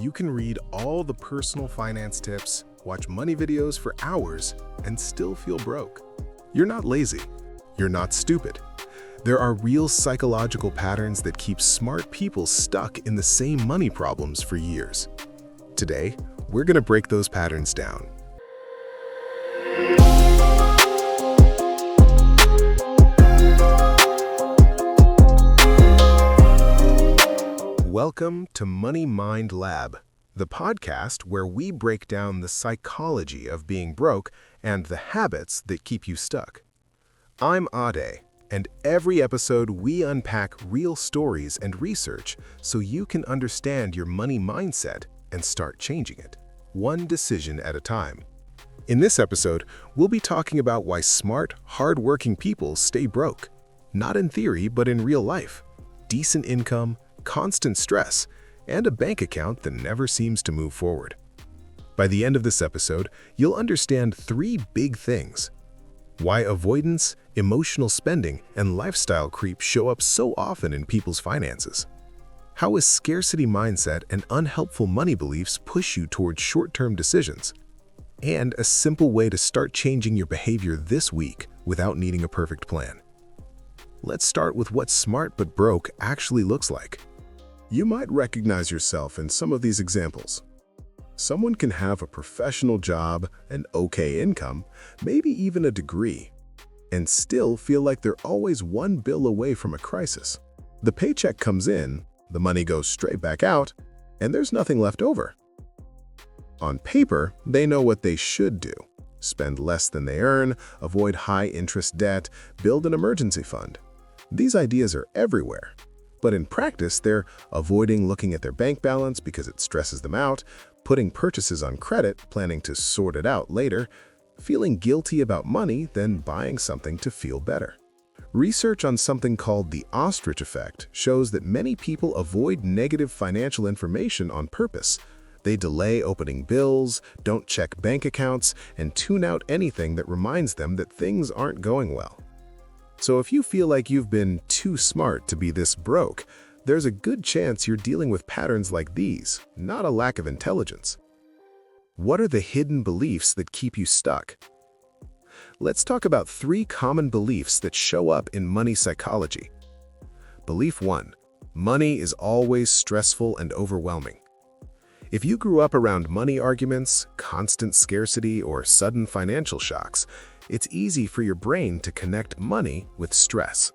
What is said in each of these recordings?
You can read all the personal finance tips, watch money videos for hours, and still feel broke. You're not lazy. You're not stupid. There are real psychological patterns that keep smart people stuck in the same money problems for years. Today, we're going to break those patterns down. Welcome to Money Mind Lab, the podcast where we break down the psychology of being broke and the habits that keep you stuck. I'm Ade, and every episode we unpack real stories and research so you can understand your money mindset and start changing it, one decision at a time. In this episode, we'll be talking about why smart, hard-working people stay broke, not in theory but in real life. Decent income, constant stress, and a bank account that never seems to move forward. By the end of this episode, you'll understand three big things: why avoidance, emotional spending, and lifestyle creep show up so often in people's finances, how a scarcity mindset and unhelpful money beliefs push you towards short-term decisions, and a simple way to start changing your behavior this week without needing a perfect plan. Let's start with what smart but broke actually looks like. You might recognize yourself in some of these examples. Someone can have a professional job, an okay income, maybe even a degree, and still feel like they're always one bill away from a crisis. The paycheck comes in, the money goes straight back out, and there's nothing left over. On paper, they know what they should do: spend less than they earn, avoid high-interest debt, build an emergency fund. These ideas are everywhere. But in practice, they're avoiding looking at their bank balance because it stresses them out, putting purchases on credit, planning to sort it out later, feeling guilty about money, then buying something to feel better. Research on something called the ostrich effect shows that many people avoid negative financial information on purpose. They delay opening bills, don't check bank accounts, and tune out anything that reminds them that things aren't going well. So if you feel like you've been too smart to be this broke, there's a good chance you're dealing with patterns like these, not a lack of intelligence. What are the hidden beliefs that keep you stuck? Let's talk about three common beliefs that show up in money psychology. Belief 1: money is always stressful and overwhelming. If you grew up around money arguments, constant scarcity, or sudden financial shocks, it's easy for your brain to connect money with stress.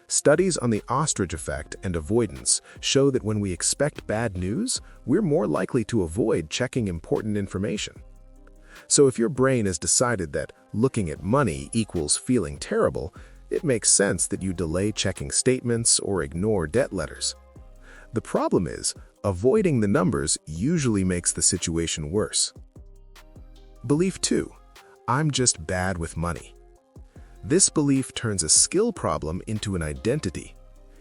Studies on the ostrich effect and avoidance show that when we expect bad news, we're more likely to avoid checking important information. So if your brain has decided that looking at money equals feeling terrible, it makes sense that you delay checking statements or ignore debt letters. The problem is, avoiding the numbers usually makes the situation worse. Belief 2: I'm just bad with money. This belief turns a skill problem into an identity.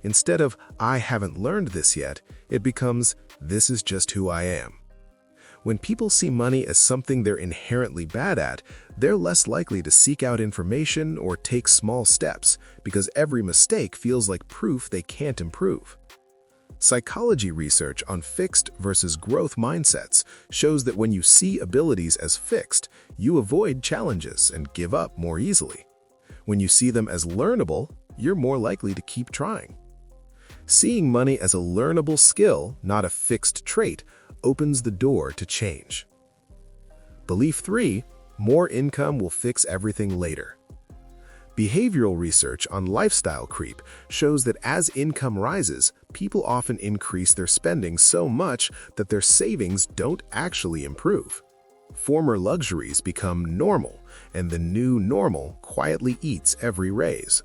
Instead of "I haven't learned this yet," it becomes "this is just who I am." When people see money as something they're inherently bad at, they're less likely to seek out information or take small steps because every mistake feels like proof they can't improve. Psychology research on fixed versus growth mindsets shows that when you see abilities as fixed, you avoid challenges and give up more easily. When you see them as learnable, you're more likely to keep trying. Seeing money as a learnable skill, not a fixed trait, opens the door to change. Belief 3: more income will fix everything later. Behavioral research on lifestyle creep shows that as income rises, people often increase their spending so much that their savings don't actually improve. Former luxuries become normal, and the new normal quietly eats every raise.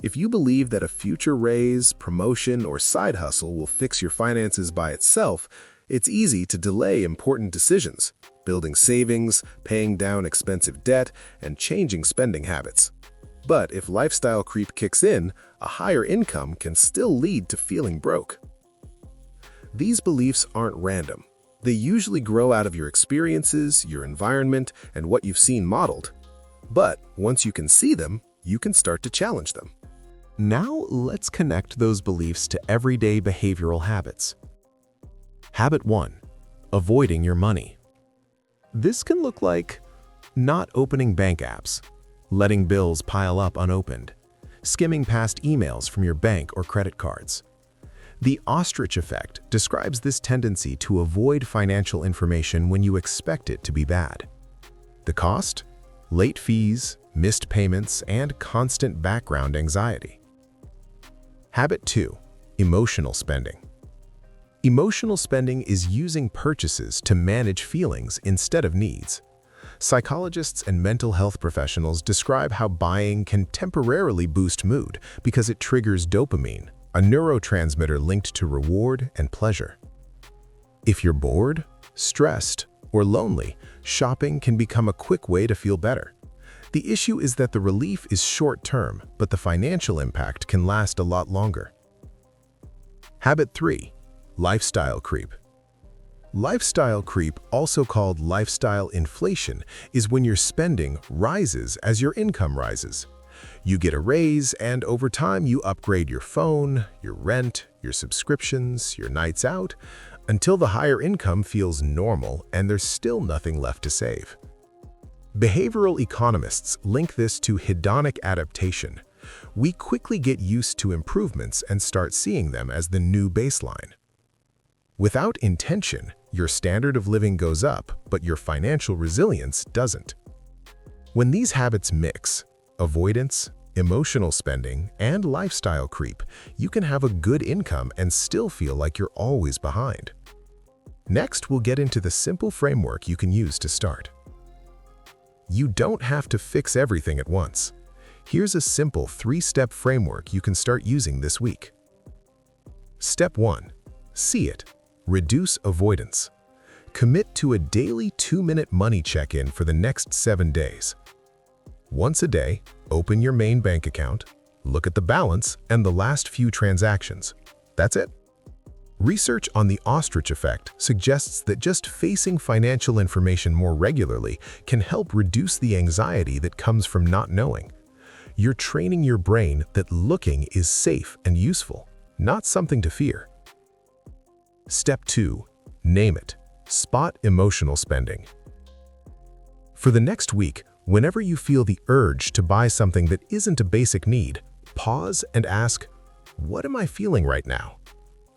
If you believe that a future raise, promotion, or side hustle will fix your finances by itself, it's easy to delay important decisions, building savings, paying down expensive debt, and changing spending habits. But if lifestyle creep kicks in, a higher income can still lead to feeling broke. These beliefs aren't random. They usually grow out of your experiences, your environment, and what you've seen modeled. But once you can see them, you can start to challenge them. Now let's connect those beliefs to everyday behavioral habits. Habit 1. Avoiding your money. This can look like not opening bank apps, letting bills pile up unopened, skimming past emails from your bank or credit cards. The ostrich effect describes this tendency to avoid financial information when you expect it to be bad. The cost? Late fees, missed payments, and constant background anxiety. Habit 2. Emotional spending. Emotional spending is using purchases to manage feelings instead of needs. Psychologists and mental health professionals describe how buying can temporarily boost mood because it triggers dopamine, a neurotransmitter linked to reward and pleasure. If you're bored, stressed, or lonely, shopping can become a quick way to feel better. The issue is that the relief is short-term, but the financial impact can last a lot longer. Habit 3. Lifestyle creep. Lifestyle creep, also called lifestyle inflation, is when your spending rises as your income rises. You get a raise, and over time you upgrade your phone, your rent, your subscriptions, your nights out, until the higher income feels normal and there's still nothing left to save. Behavioral economists link this to hedonic adaptation. We quickly get used to improvements and start seeing them as the new baseline. Without intention, your standard of living goes up, but your financial resilience doesn't. When these habits mix, avoidance, emotional spending, and lifestyle creep, you can have a good income and still feel like you're always behind. Next, we'll get into the simple framework you can use to start. You don't have to fix everything at once. Here's a simple 3-step framework you can start using this week. Step 1. See it. Reduce avoidance. Commit to a daily 2-minute money check-in for the next 7 days. Once a day, open your main bank account, look at the balance and the last few transactions. That's it. Research on the ostrich effect suggests that just facing financial information more regularly can help reduce the anxiety that comes from not knowing. You're training your brain that looking is safe and useful, not something to fear. Step 2. Name it. Spot emotional spending. For the next week, whenever you feel the urge to buy something that isn't a basic need, pause and ask, what am I feeling right now?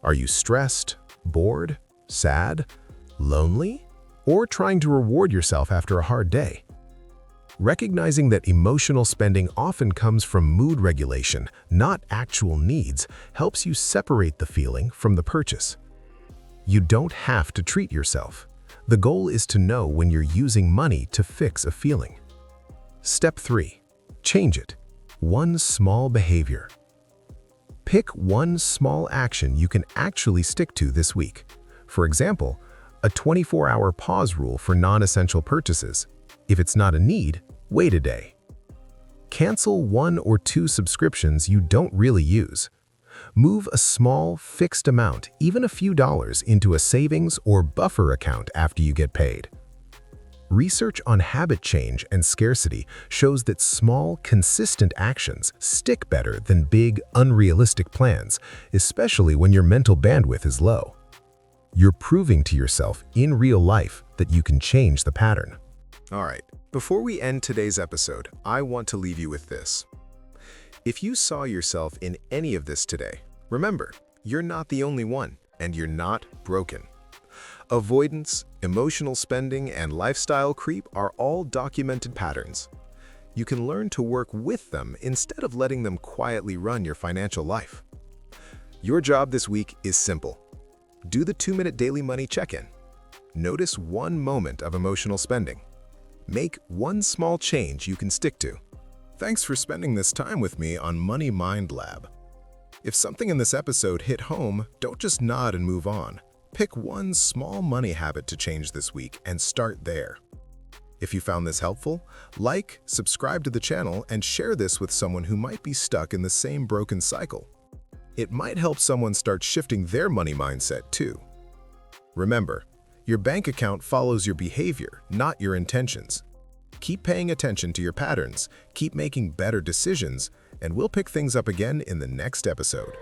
Are you stressed, bored, sad, lonely, or trying to reward yourself after a hard day? Recognizing that emotional spending often comes from mood regulation, not actual needs, helps you separate the feeling from the purchase. You don't have to treat yourself. The goal is to know when you're using money to fix a feeling. Step 3. Change it. One small behavior. Pick one small action you can actually stick to this week. For example, a 24-hour pause rule for non-essential purchases. If it's not a need, wait a day. Cancel 1 or 2 subscriptions you don't really use. Move a small, fixed amount, even a few dollars, into a savings or buffer account after you get paid. Research on habit change and scarcity shows that small, consistent actions stick better than big, unrealistic plans, especially when your mental bandwidth is low. You're proving to yourself in real life that you can change the pattern. All right, before we end today's episode, I want to leave you with this. If you saw yourself in any of this today, remember, you're not the only one, and you're not broken. Avoidance, emotional spending, and lifestyle creep are all documented patterns. You can learn to work with them instead of letting them quietly run your financial life. Your job this week is simple. Do the 2-minute daily money check-in. Notice one moment of emotional spending. Make one small change you can stick to. Thanks for spending this time with me on Money Mind Lab. If something in this episode hit home, don't just nod and move on. Pick one small money habit to change this week and start there. If you found this helpful, like, subscribe to the channel, and share this with someone who might be stuck in the same broken cycle. It might help someone start shifting their money mindset too. Remember, your bank account follows your behavior, not your intentions. Keep paying attention to your patterns, keep making better decisions, and we'll pick things up again in the next episode.